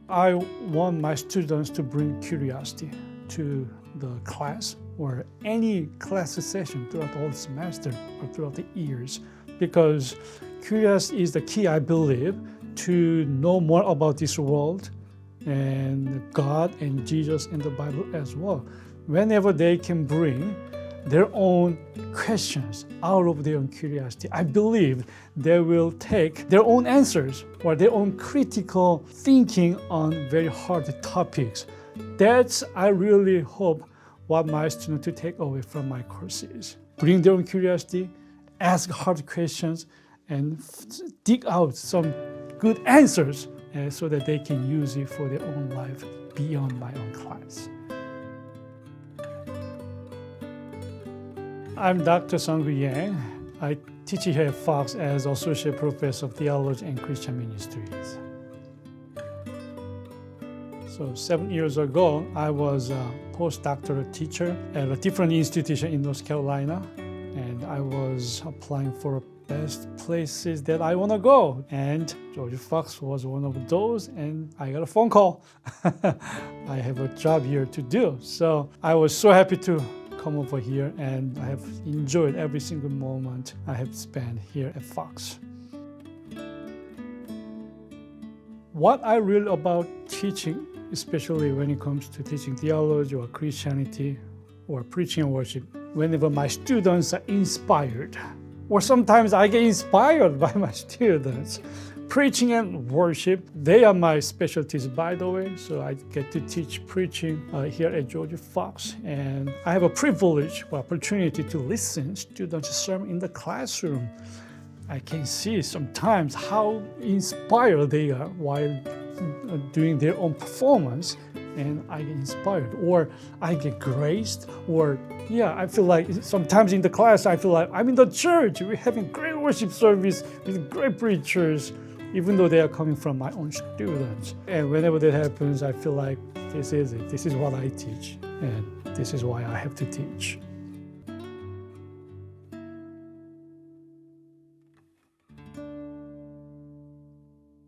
I want my students to bring curiosity to the class or any class session throughout the whole semester or throughout the years, because curiosity is the key, I believe, to know more about this world and God and Jesus and the Bible as well. Whenever they can bring their own questions out of their own curiosity, I believe they will take their own answers or their own critical thinking on very hard topics. That's, I really hope, what my students to take away from my courses. Bring their own curiosity, ask hard questions, and dig out some good answers so that they can use it for their own life beyond my own class. I'm Dr. Sunggu. I teach here at Fox as Associate Professor of Theology and Christian Ministries. So 7 years ago, I was a postdoctoral teacher at a different institution in North Carolina, and I was applying for best places that I want to go. And Georgia Fox was one of those, and I got a phone call. I have a job here to do. So I was so happy to come over here, and I have enjoyed every single moment I have spent here at Fox. What I really about teaching, especially when it comes to teaching theology or Christianity or preaching and worship, whenever my students are inspired, or sometimes I get inspired by my students. Preaching and worship, they are my specialties, by the way. So I get to teach preaching here at Georgia Fox. And I have a privilege or opportunity to listen to students' sermon in the classroom. I can see sometimes how inspired they are while doing their own performance. And I get inspired, or I get graced, or I feel like sometimes in the class, I feel like I'm in the church. We're having great worship service with great preachers, even though they are coming from my own students. And whenever that happens, I feel like this is it. This is what I teach, and this is why I have to teach.